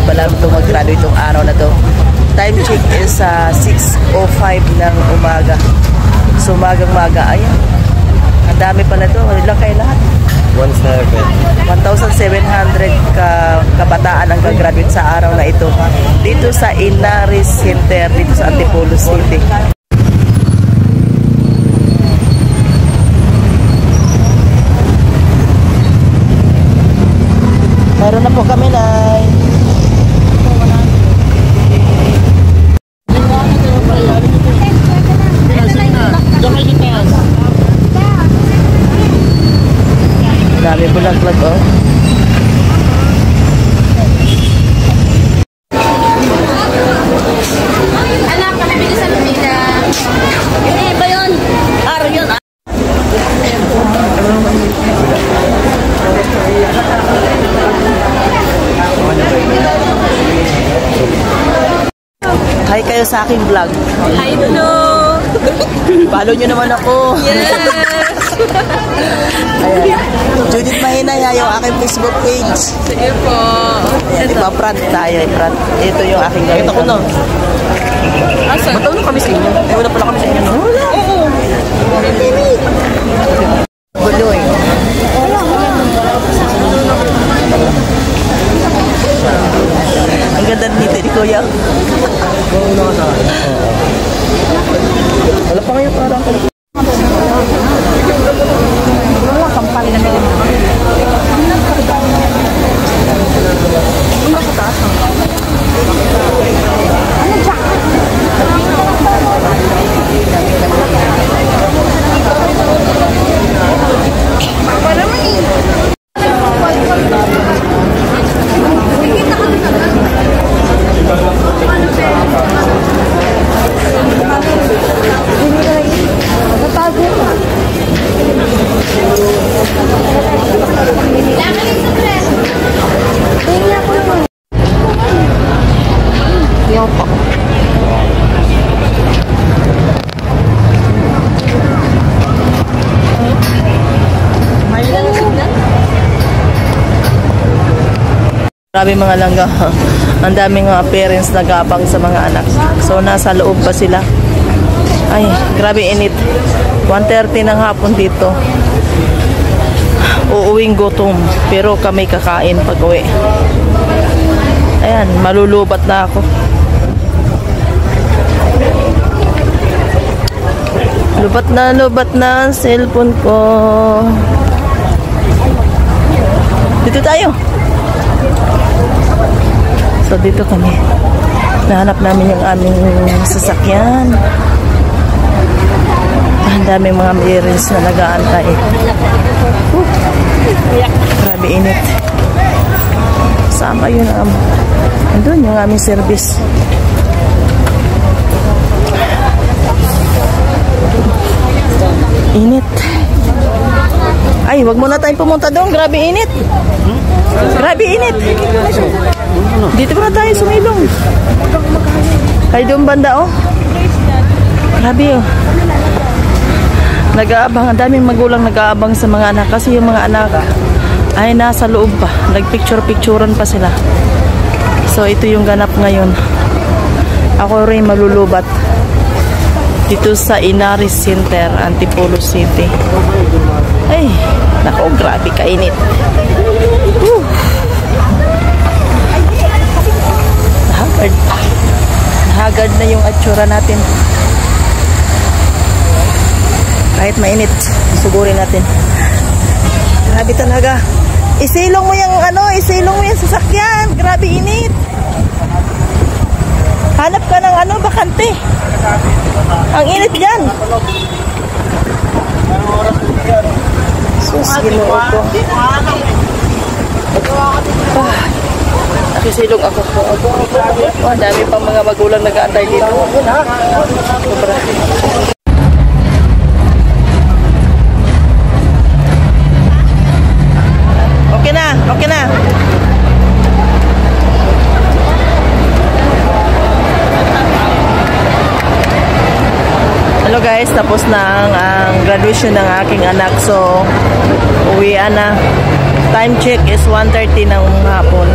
malapit itong mag-graduate itong araw na to. Time check is 6:05 ng umaga. So magang-maga. Ayan. Ang dami pala to. Ilang kayo lahat? 1,700 kabataan ang gagraduate sa araw na ito. Dito sa Inaris Center, dito sa Antipolo City. Meron na po kami, Nay. Dami bulag-lag, oh. Anak, kami bilis sa Lumina. Hindi ba yun? Araw yun, ah. Hi kayo sa aking vlog. Hi, hello. Follow nyo naman ako. Yes. Ayan. Judith Mahinay, yung aking Facebook page. Sige po. Ayan, diba, front tayo. Front. Ito yung aking gamit. Ito ko na. Asa? Mataw na kami sa inyo. Ay, wala pala kami sa inyo. Wala. Oo. Gulo eh. Ang ganda nito ni Kuya. Wala pa ngayon parang wala kampal na nila. Ano sa taas? Ano dyan? Wala man eh. Grabe mga langga. Ang daming mga parents nag-aabang sa mga anak. So nasa loob pa sila. Ay, grabe init. 1:30 ng hapon dito. Uuwing gutom. Pero kami kakain pag uwi. Ayan, malulubat na ako. Lubat na ang cellphone ko. Dito tayo. So dito kami. Nahanap namin yung aming sasakyan. Ang daming mga parents na nag-aantay. Grabe init. Sama yun. Andun yung aming service. Init. Ay, wag muna tayong pumunta doon. Grabe init. Grabe init. Dito pa na tayo sumilong. Kaya doon banda, oh. Grabe, oh. Nag-aabang. Ang daming magulang nag-aabang sa mga anak. Kasi yung mga anak ay nasa loob pa. Nag-picture-picturean pa sila. So, ito yung ganap ngayon. Ako rin malulubat. Dito sa Inaris Center, Antipolo City. Ay, nako, grabe kainit. Hagard na yung atsura natin. Kahit mainit, sugurin natin. Grabe talaga. Isilong mo yung sasakyan. Grabe init. Hanap ka ng bakante. Ang init dyan. Sus, ginoo ko. Nakisilong ako. Oh, dami pang mga magulang nag-aantay dito. Sobra. Okay na, okay na. Hello guys, tapos na ang graduation ng aking anak. So, uwian na. Time check is 1:30 ng hapon.